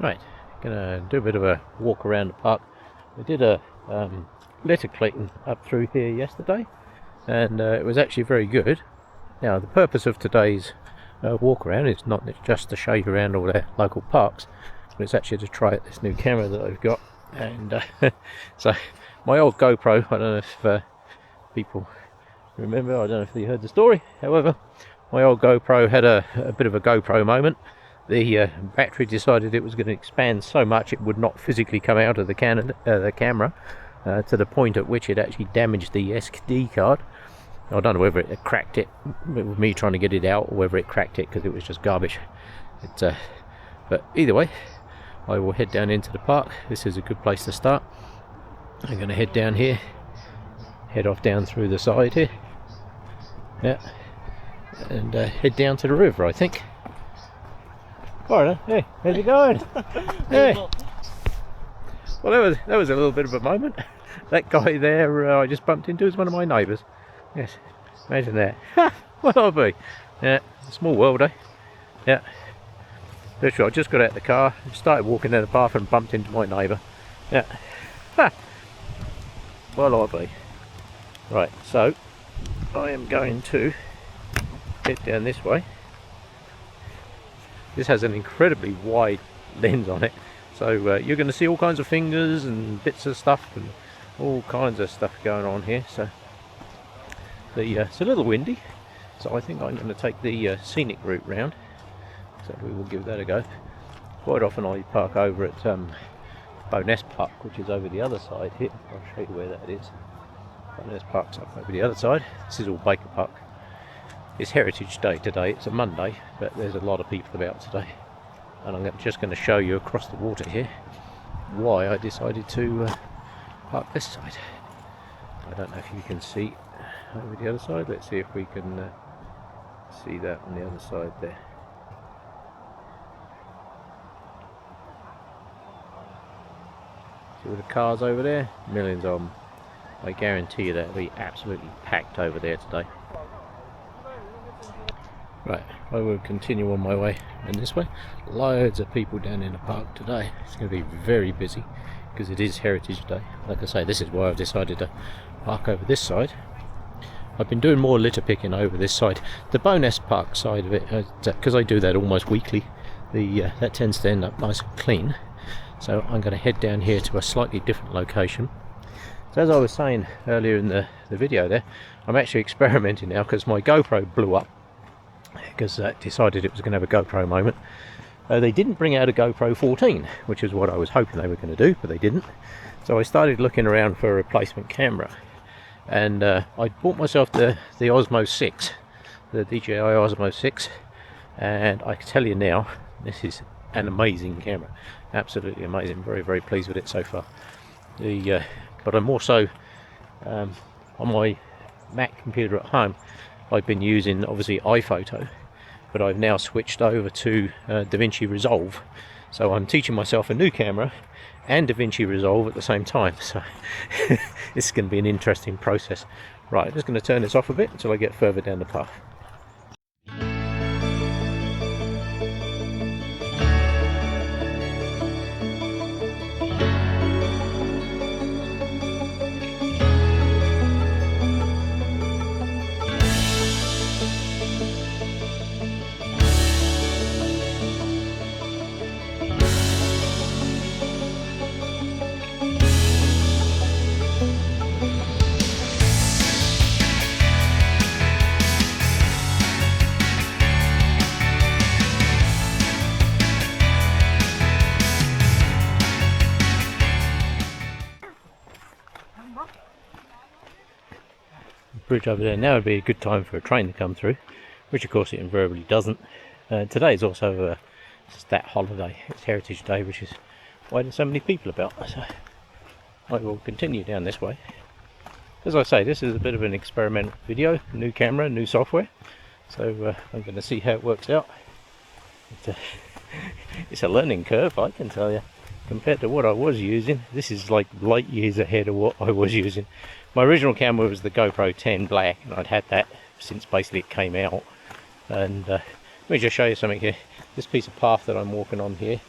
Right, gonna do a bit of a walk around the park. We did a litter collecting up through here yesterday, and it was actually very good. Now, the purpose of today's walk around is not just to show you around all the local parks, but it's actually to try out this new camera that I've got. And so, my old GoPro, I don't know if people remember, I don't know if you heard the story, however, my old GoPro had a bit of a GoPro moment. The battery decided it was going to expand so much it would not physically come out of the camera, to the point at which it actually damaged the SD card. I don't know whether it cracked it with me trying to get it out, or whether it cracked it because it was just garbage. But either way, I will head down into the park. This is a good place to start. I'm going to head down here, head off down through the side here, yeah, and head down to the river, I think. Alright, hey, how's it going? Hey. Well, that was a little bit of a moment. That guy there I just bumped into is one of my neighbours. Yes, imagine that. Ha! What I'll be. Yeah, small world, eh? Yeah. Literally, I just got out of the car, started walking down the path and bumped into my neighbour. Yeah. Ha! What I'll be. Right, so I am going to head down this way. This has an incredibly wide lens on it, so you're going to see all kinds of fingers and bits of stuff and all kinds of stuff going on here. So it's a little windy, so I think I'm going to take the scenic route round. So we will give that a go. Quite often I park over at Bowness Park, which is over the other side here. I'll show you where that is. Bowness Park's up over the other side. This is all Baker Park. It's Heritage Day today, it's a Monday, but there's a lot of people about today. And I'm just going to show you across the water here why I decided to park this side. I don't know if you can see over the other side. Let's see if we can see that on the other side there. See all the cars over there? Millions of them. I guarantee you that'll be absolutely packed over there today. Right, I will continue on my way, and this way, loads of people down in the park today. It's going to be very busy because it is Heritage Day. Like I say, this is why I've decided to park over this side. I've been doing more litter picking over this side. The Bowness Park side of it, because I do that almost weekly, that tends to end up nice and clean. So I'm going to head down here to a slightly different location. So as I was saying earlier in the video there, I'm actually experimenting now because my GoPro blew up. Because I decided it was going to have a GoPro moment. They didn't bring out a GoPro 14, which is what I was hoping they were going to do, but they didn't. So I started looking around for a replacement camera, and I bought myself the Osmo 6, the DJI Osmo 6, and I can tell you now, this is an amazing camera, absolutely amazing. Very, very pleased with it so far. But I'm also on my Mac computer at home. I've been using obviously iPhoto, but I've now switched over to DaVinci Resolve. So I'm teaching myself a new camera and DaVinci Resolve at the same time. So this is going to be an interesting process. Right, I'm just going to turn this off a bit until I get further down the path. Bridge over there. Now would be a good time for a train to come through, which of course it invariably doesn't. Today is also a stat holiday. It's Heritage Day, which is why there's so many people about. So I will continue down this way. As I say, this is a bit of an experimental video, new camera, new software, so I'm going to see how it works out. It's a learning curve, I can tell you. Compared to what I was using, this is like light years ahead of what I was using. My original camera was the GoPro 10 Black, and I'd had that since basically it came out. And let me just show you something here. This piece of path that I'm walking on here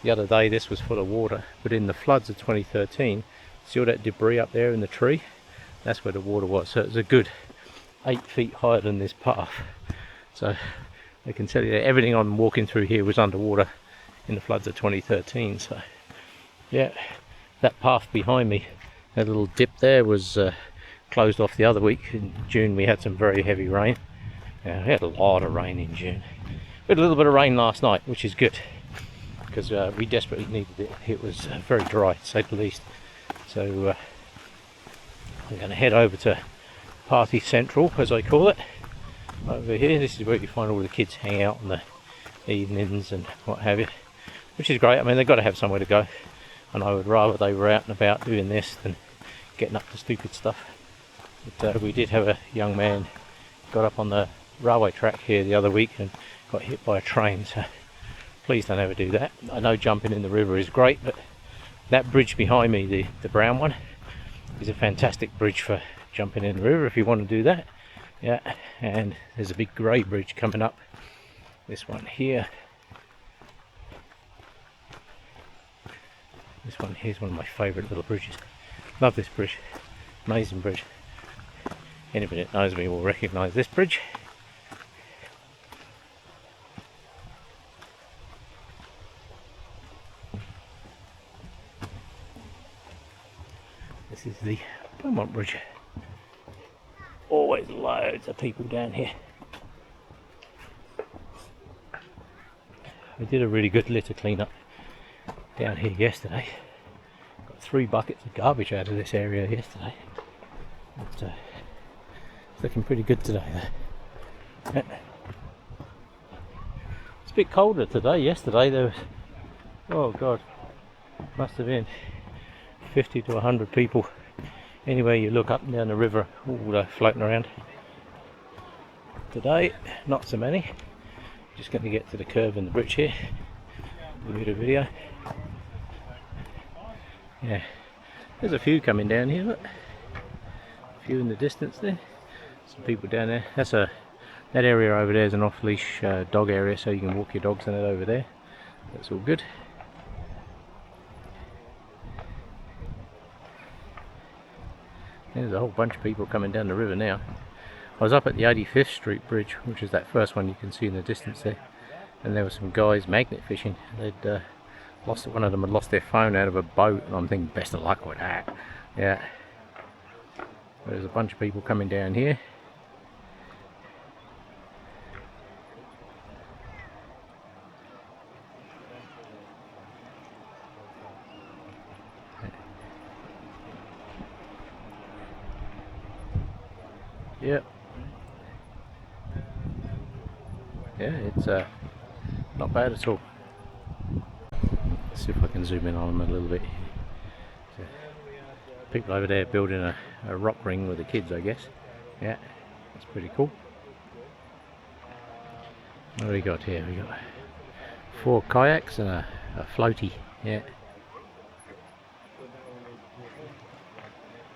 the other day this was full of water, but in the floods of 2013, see all that debris up there in the tree? That's where the water was. So it was a good 8 feet higher than this path. So I can tell you that everything I'm walking through here was underwater in the floods of 2013. So yeah, that path behind me, that little dip there, was closed off the other week. In June we had some very heavy rain. Yeah, we had a lot of rain in June. We had a little bit of rain last night, which is good, because we desperately needed it. It was very dry, to say the least. So I'm going to head over to Party Central, as I call it, over here. This is where you find all the kids hang out in the evenings and what have you, which is great. I mean, they've got to have somewhere to go, and I would rather they were out and about doing this than getting up to stupid stuff. But we did have a young man got up on the railway track here the other week and got hit by a train, so please don't ever do that. I know jumping in the river is great, but that bridge behind me, the brown one, is a fantastic bridge for jumping in the river if you want to do that. Yeah, and there's a big grey bridge coming up, this one here. This one here is one of my favourite little bridges. Love this bridge, amazing bridge. Anybody that knows me will recognise this bridge. This is the Beaumont Bridge. Always loads of people down here. I did a really good litter cleanup down here yesterday. Got 3 buckets of garbage out of this area yesterday. But, it's looking pretty good today though. It's a bit colder today. Yesterday there was, oh god, must have been 50 to 100 people anywhere you look up and down the river, all floating around. Today, not so many. Just going to get to the curve in the bridge here, do a bit of video. Yeah, there's a few coming down here, look. A few in the distance there. Some people down there. That area over there is an off-leash dog area, so you can walk your dogs in it over there. That's all good. There's a whole bunch of people coming down the river now. I was up at the 85th Street Bridge, which is that first one you can see in the distance there, and there were some guys magnet fishing. They'd one of them had lost their phone out of a boat, and I'm thinking best of luck with that. Yeah. There's a bunch of people coming down here. Yep. Yeah, it's not bad at all. Let's see if I can zoom in on them a little bit. So, people over there building a rock ring with the kids, I guess. Yeah, that's pretty cool. What do we got here? We got 4 kayaks and a floaty. Yeah.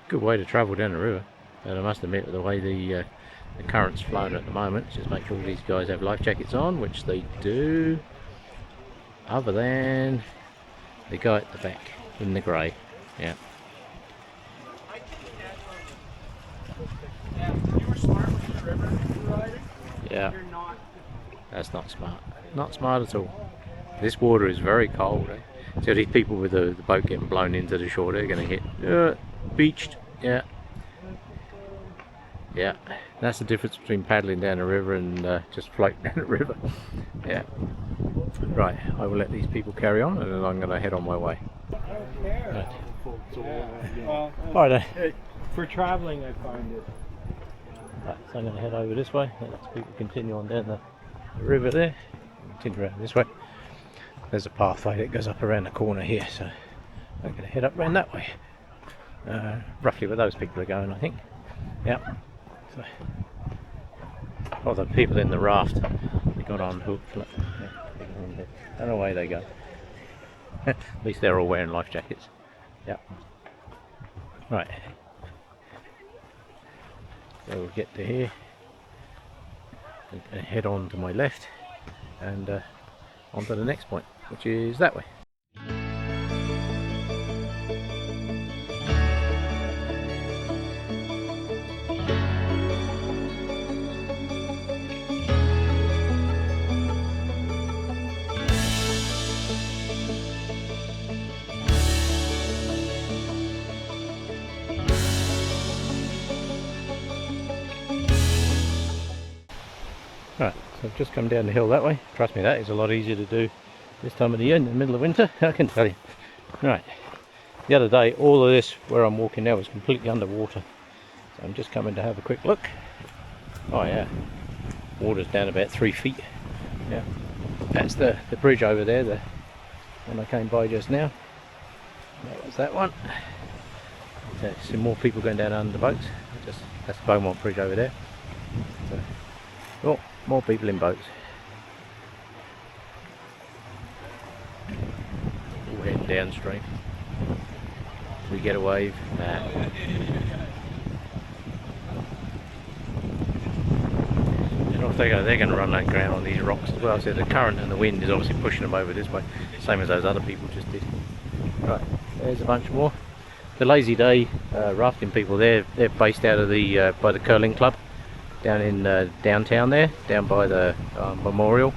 Good way to travel down the river. And I must admit, the way the current's flowing at the moment, just make sure these guys have life jackets on, which they do, other than the guy at the back in the grey. Yeah. Yeah. That's not smart. Not smart at all. This water is very cold. Eh? So these people with the boat getting blown into the shore, they're going to get beached. Yeah. Yeah, that's the difference between paddling down the river and just floating down the river. Yeah. Right, I will let these people carry on, and then I'm going to head on my way. Right. Alright then. For traveling, I find it. Right, so I'm going to head over this way. Let people continue on down the river there. Continue around this way. There's a pathway that goes up around the corner here, so I'm going to head up around that way. Roughly where those people are going, I think. Yeah. So, all the people in the raft, they got on hooked. Look, yeah, and away they go. At least they're all wearing life jackets. Yeah. Right. So we'll get to here. And head on to my left and on to the next point, which is that way. So I've just come down the hill that way. Trust me, that is a lot easier to do this time of the year in the middle of winter, I can tell you. Right, the other day all of this where I'm walking now was completely underwater. So I'm just coming to have a quick look. Oh yeah, water's down about 3 feet. Yeah, that's the bridge over there, the one I came by just now. That was that one. So some more people going down under the boats. That's the Beaumont Bridge over there. So, oh, more people in boats. All heading downstream. We get a wave. Nah. And off they go. They're going to run that ground on these rocks as well. So the current and the wind is obviously pushing them over this way, same as those other people just did. Right, there's a bunch more. The Lazy Day rafting people, they're based out of the by the curling club down in downtown there, down by the memorial.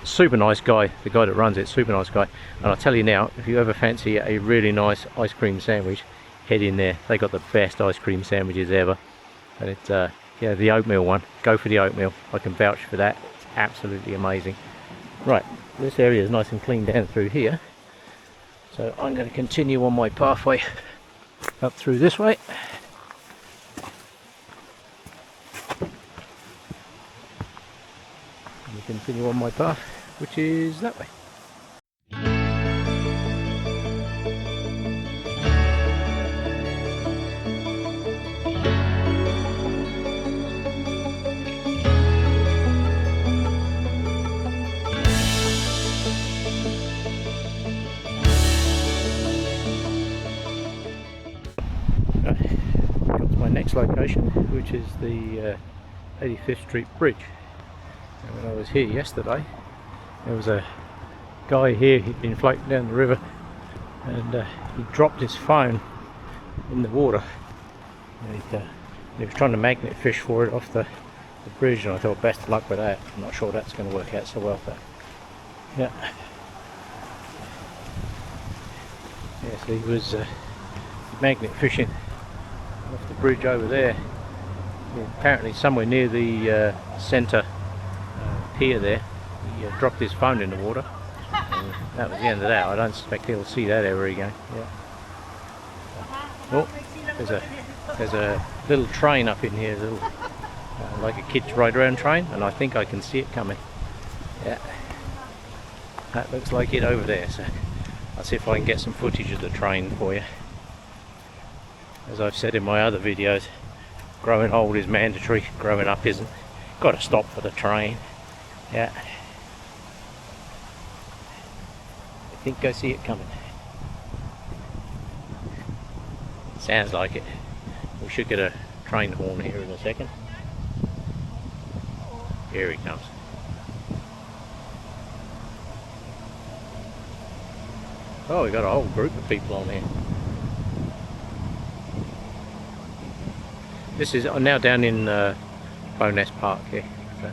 Super nice guy, the guy that runs it, super nice guy. And I'll tell you now, if you ever fancy a really nice ice cream sandwich, head in there. They got the best ice cream sandwiches ever. And it's yeah, the oatmeal one. Go for the oatmeal. I can vouch for that. It's absolutely amazing. Right, this area is nice and clean down through here. So I'm going to continue on my pathway up through this way. And continue on my path, which is that way. Got to my next location, which is the 85th Street Bridge. And when I was here yesterday, there was a guy here. He'd been floating down the river, and he dropped his phone in the water. And he was trying to magnet fish for it off the bridge, and I thought, best of luck with that. I'm not sure that's going to work out so well, but yeah. Yeah, so he was magnet fishing off the bridge over there. Yeah, apparently somewhere near the centre pier there, he dropped his phone in the water, and that was the end of that. I don't suspect he'll see that ever again. Yeah. Oh, there's a little train up in here, little, like a kids ride around train, and I think I can see it coming. Yeah, that looks like it over there. So I'll see if I can get some footage of the train for you. As I've said in my other videos, growing old is mandatory, growing up isn't. Got to stop for the train. Yeah. I think I see it coming. Sounds like it. We should get a train horn here in a second. Here he comes. Oh, we got a whole group of people on here. This is now down in Bowness Park here. So.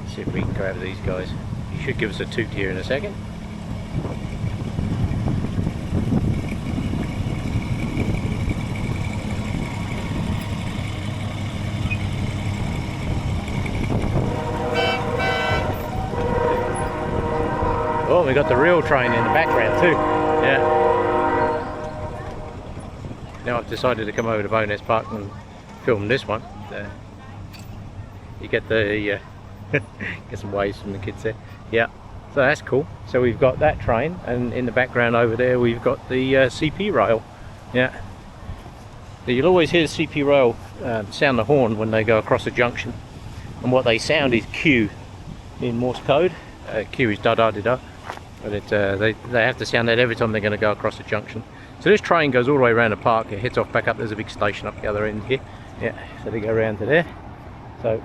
Let's see if we can grab these guys. You should give us a toot here in a second. Oh, we got the real train in the background too. Yeah. Now I've decided to come over to Bowness Park and film this one. You get the get some waves from the kids there. Yeah, so that's cool. So we've got that train, and in the background over there we've got the CP rail. Yeah. Now you'll always hear the CP rail sound the horn when they go across a junction, and what they sound is Q in Morse code. Q is da da da da, but they have to sound that every time they're going to go across a junction. So this train goes all the way around the park. It heads off back up. There's a big station up the other end here. Yeah, so they go around to there. So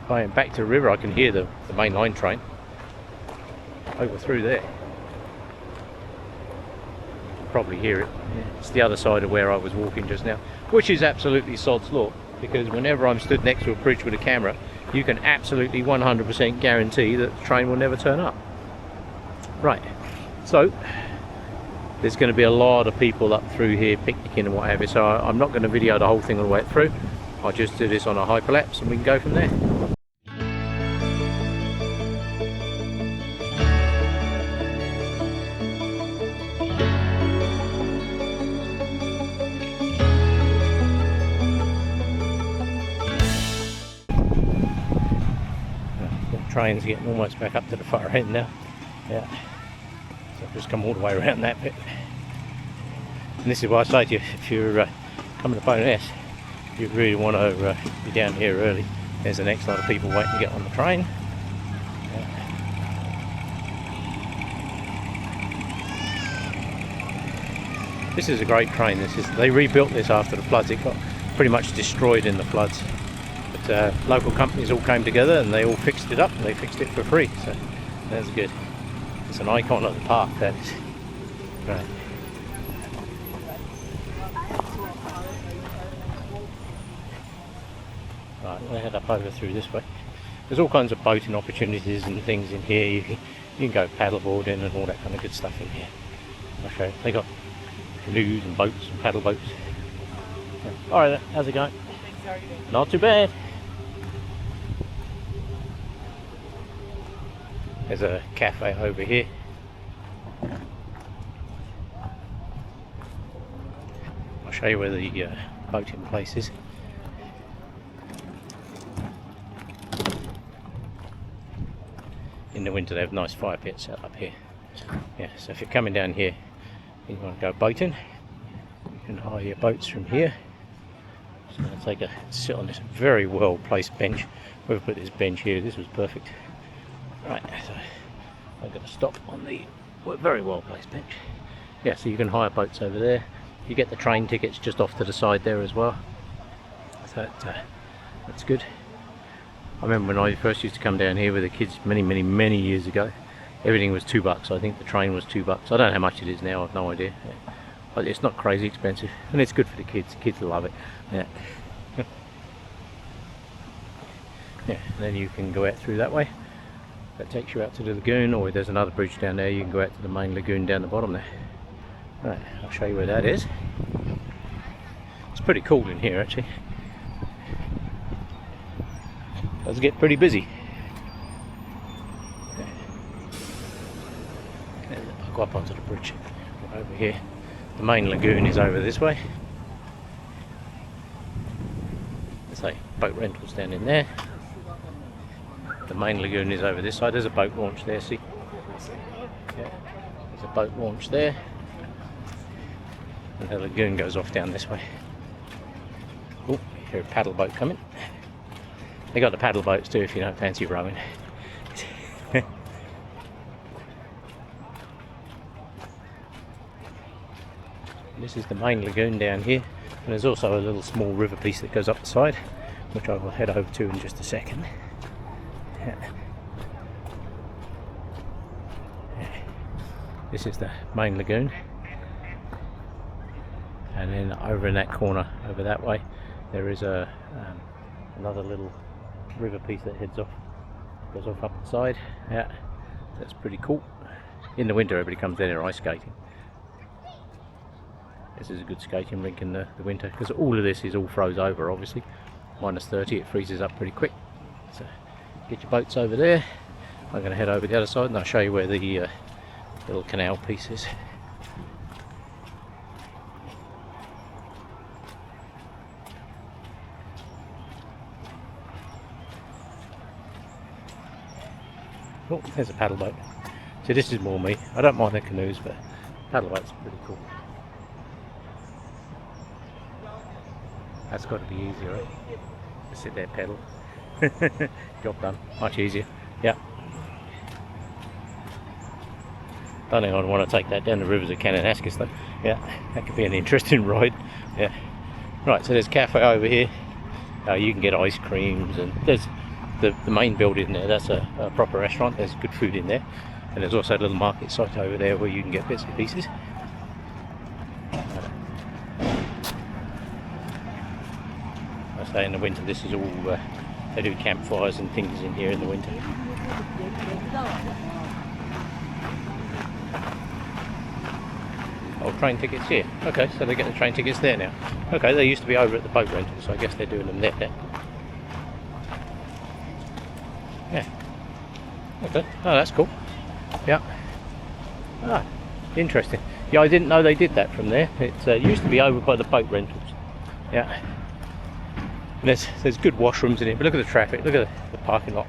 if I am back to the river, I can hear the main line train over through there. Probably hear it. Yeah. It's the other side of where I was walking just now, which is absolutely sod's law, because whenever I'm stood next to a bridge with a camera, you can absolutely 100% guarantee that the train will never turn up. Right, so there's going to be a lot of people up through here picnicking and what have you, so I'm not going to video the whole thing all the way through. I'll just do this on a hyperlapse and we can go from there. Train's getting almost back up to the far end now. Yeah, so I've just come all the way around that bit. And this is why I say to you, if you're coming to Bowness, you really want to be down here early. There's the next lot of people waiting to get on the train. Yeah. This is a great train. They rebuilt this after the floods. It got pretty much destroyed in the floods. Local companies all came together and they all fixed it up. They fixed it for free, so that's good. It's an icon of the park, that is. Right. Right, we'll head up over through this way. There's all kinds of boating opportunities and things in here. You can go paddleboarding and all that kind of good stuff in here. I'll show you. They got canoes and boats and paddle boats. Yeah. Alright then, how's it going? Not too bad. There's a cafe over here. I'll show you where the boating place is. In the winter they have nice fire pits set up here. Yeah, so if you're coming down here and you want to go boating, you can hire your boats from here. So I'm going to sit on this very well placed bench. We've put this bench here, this was perfect. Right, so I'm going to stop on the very well placed bench. Yeah, so you can hire boats over there. You get the train tickets just off to the side there as well. So that's good. I remember when I first used to come down here with the kids many years ago. Everything was $2. I think the train was $2. I don't know how much it is now, I've no idea. Yeah. But it's not crazy expensive, and it's good for the kids. The kids love it. Yeah. Yeah, and then you can go out through that way. That takes you out to the lagoon, or there's another bridge down there. You can go out to the main lagoon down the bottom there. Right, I'll show you where that is. It's pretty cool in here actually. It does get pretty busy. I'll go up onto the bridge over here. The main lagoon is over this way. There's a boat rentals down in there. The main lagoon is over this side. There's a boat launch there, see? Yeah. There's a boat launch there. And the lagoon goes off down this way. Oh, you hear a paddle boat coming. They got the paddle boats too if you don't fancy rowing. This is the main lagoon down here, and there's also a little small river piece that goes up the side, which I will head over to in just a second. This is the main lagoon, and then over in that corner, over that way, there is another little river piece that heads off, goes off up the side. Yeah, that's pretty cool. In the winter, everybody comes down here ice skating. This is a good skating rink in the winter, because all of this is all froze over, obviously. -30, it freezes up pretty quick. So get your boats over there. I'm going to head over the other side and I'll show you where the little canal piece is. Oh, there's a paddle boat. So this is more me. I don't mind the canoes, but paddle boats are pretty cool. That's got to be easier, right? Just sit there, pedal. Job done. Much easier. Yeah. Don't think I'd want to take that down the rivers of Kananaskis though. Yeah, that could be an interesting ride. Yeah. Right, so there's a cafe over here. You can get ice creams, and there's the main building there. That's a proper restaurant. There's good food in there. And there's also a little market site over there where you can get bits and pieces. I say in the winter this is all, they do campfires and things in here in the winter. I'll train tickets here. Okay, so they're getting the train tickets there now. Okay, they used to be over at the boat rental, so I guess they're doing them there. Yeah. Okay. Oh, that's cool. Yeah. Ah, interesting. Yeah, I didn't know they did that from there. It used to be over by the boat rentals. Yeah. And there's good washrooms in it, but look at the traffic. Look at the parking lot.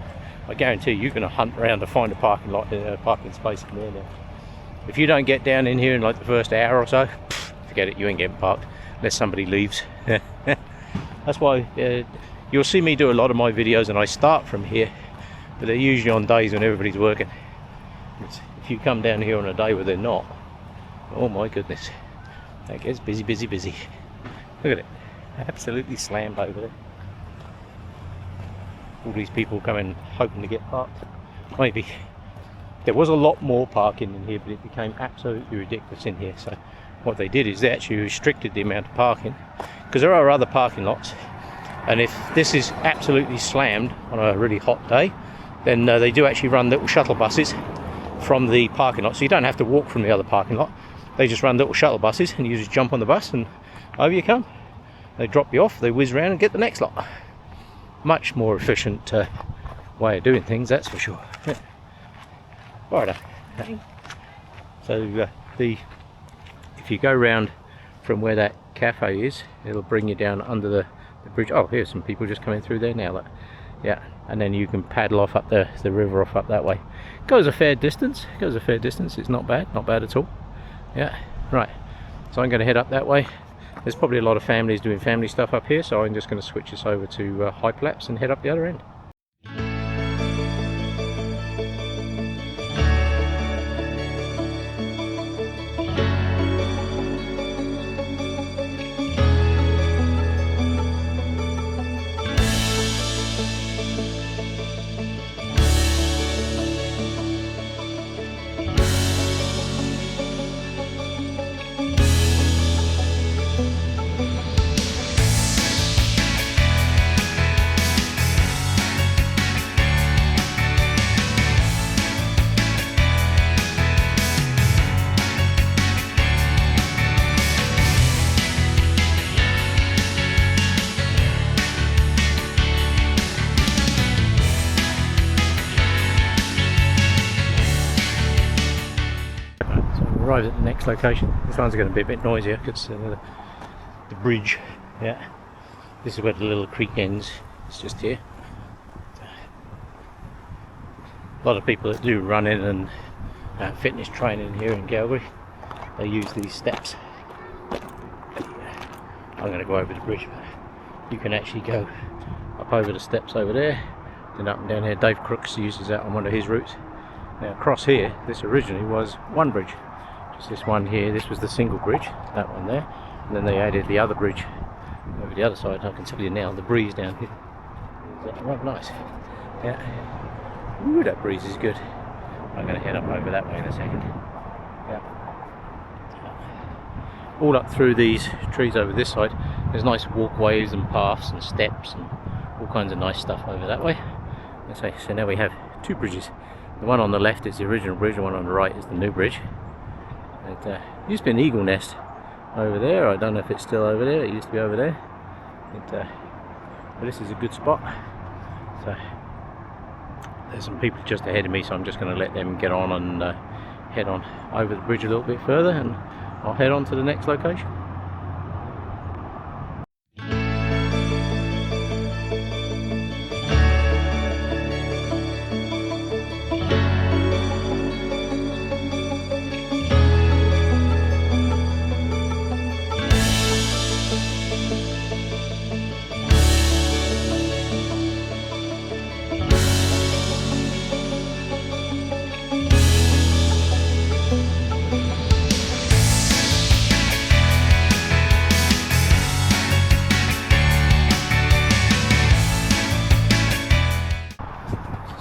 I guarantee you're going to hunt around to find a parking lot, parking space in there now. If you don't get down in here in like the first hour or so, forget it. You ain't getting parked unless somebody leaves. That's why you'll see me do a lot of my videos, and I start from here, but they're usually on days when everybody's working. If you come down here on a day where they're not, oh my goodness, that gets busy. Look at it, absolutely slammed over there. All these people coming hoping to get parked. Maybe there was a lot more parking in here, but it became absolutely ridiculous in here. So what they did is they actually restricted the amount of parking, because there are other parking lots, and if this is absolutely slammed on a really hot day, then they do actually run little shuttle buses from the parking lot, so you don't have to walk from the other parking lot. They just run little shuttle buses, and you just jump on the bus and over you come. They drop you off, they whiz around and get the next lot. Much more efficient way of doing things, that's for sure. Yeah. Right. So if you go round from where that cafe is, it'll bring you down under the bridge. Oh, here's some people just coming through there now. Look. Yeah, and then you can paddle off up the river off up that way. Goes a fair distance. It's not bad at all. Yeah. Right. So I'm going to head up that way. There's probably a lot of families doing family stuff up here, so I'm just going to switch this over to Hyperlapse and head up the other end. Arrived at the next location. This one's going to be a bit noisier because the bridge. Yeah, this is where the little creek ends. It's just here. A lot of people that do running and fitness training here in Calgary, they use these steps. I'm going to go over the bridge, but you can actually go up over the steps over there, then up and down here. Dave Crooks uses that on one of his routes. Now across here, this originally was one bridge. Just this one here. This was the single bridge, that one there, and then they added the other bridge over the other side. I can tell you now, the breeze down here is right nice. Yeah. Ooh, that breeze is good. I'm going to head up over that way in a second. Yeah. All up through these trees over this side, there's nice walkways and paths and steps and all kinds of nice stuff over that way. So now we have two bridges. The one on the left is the original bridge, the one on the right is the new bridge. It used to be an eagle nest over there. I don't know if it's still over there. It used to be over there. But this is a good spot. So there's some people just ahead of me, so I'm just going to let them get on and head on over the bridge a little bit further, and I'll head on to the next location.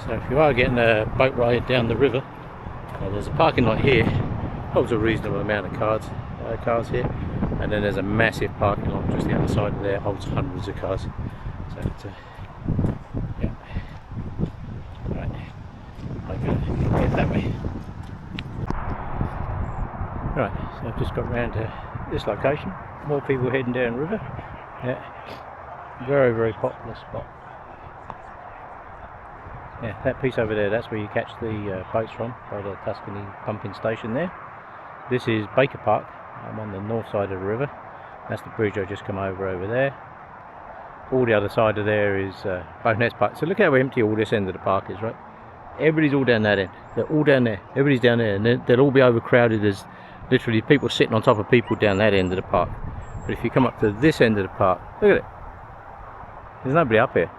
So if you are getting a boat ride down the river, there's a parking lot here, holds a reasonable amount of cars here, and then there's a massive parking lot just the other side of there, holds hundreds of cars. So it's yeah. Right, I'm going to head that way. Right, So I've just got round to this location. More people heading down the river. Yeah, very, very popular spot. Yeah, that piece over there, that's where you catch the boats from, by the Tuscany pumping station there. This is Baker Park. I'm on the north side of the river. That's the bridge I just come over there. All the other side of there is Bowness Park. So look how empty all this end of the park is, right? Everybody's all down that end. They're all down there. Everybody's down there, and they'll all be overcrowded. There's literally people sitting on top of people down that end of the park. But if you come up to this end of the park, look at it. There's nobody up here.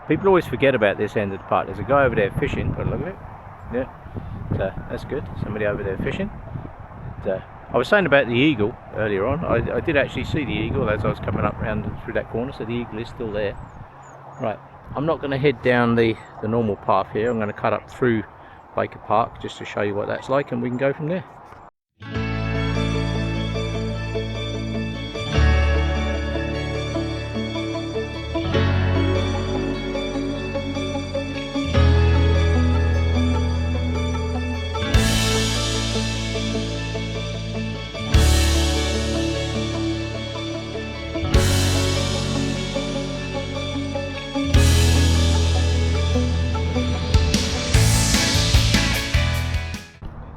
People always forget about this end of the park. There's a guy over there fishing. But look at it. Yeah, so that's good. Somebody over there fishing. I was saying about the eagle earlier on. I did actually see the eagle as I was coming up round through that corner, so the eagle is still there. Right, I'm not going to head down the normal path here. I'm going to cut up through Baker Park just to show you what that's like, and we can go from there.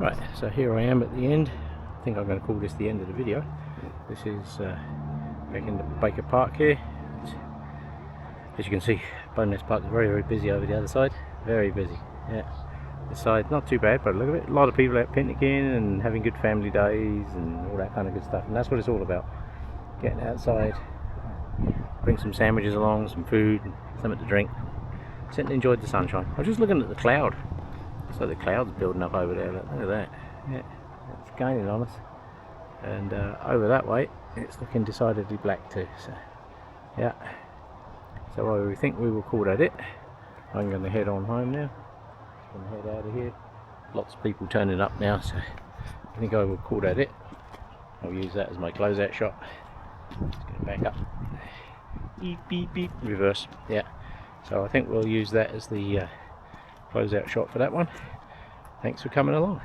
Right, so here I am at the end. I think I'm going to call this the end of the video. This is back in the Baker Park here. As you can see, Bowness Park is very, very busy over the other side. Very busy, yeah. This side, not too bad, but look at it. A lot of people out picnicking and having good family days and all that kind of good stuff. And that's what it's all about. Getting outside, bring some sandwiches along, some food, something to drink. Sit and enjoy the sunshine. I was just looking at the cloud. So the clouds building up over there, look at that. Yeah, it's gaining on us. And over that way, it's looking decidedly black too. So, yeah. So I think we will call that it. I'm going to head on home now. I'm going to head out of here. Lots of people turning up now, so I think I will call that it. I'll use that as my closeout shot. Let's get it back up. Beep, beep, beep. Reverse. Yeah. So I think we'll use that as the closeout shot for that one. Thanks for coming along.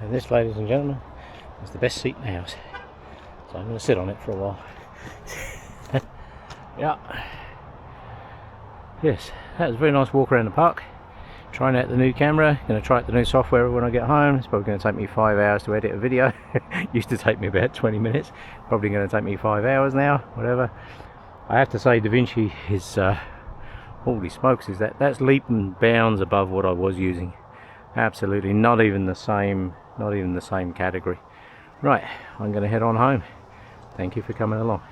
And this, ladies and gentlemen, is the best seat in the house. So I'm going to sit on it for a while. Yeah. Yes, that was a very nice walk around the park. Trying out the new camera, going to try out the new software when I get home. It's probably going to take me 5 hours to edit a video. Used to take me about 20 minutes. Probably going to take me 5 hours now, whatever. I have to say DaVinci is, holy smokes, that's leap and bounds above what I was using. Absolutely, not even the same category. Right, I'm going to head on home. Thank you for coming along.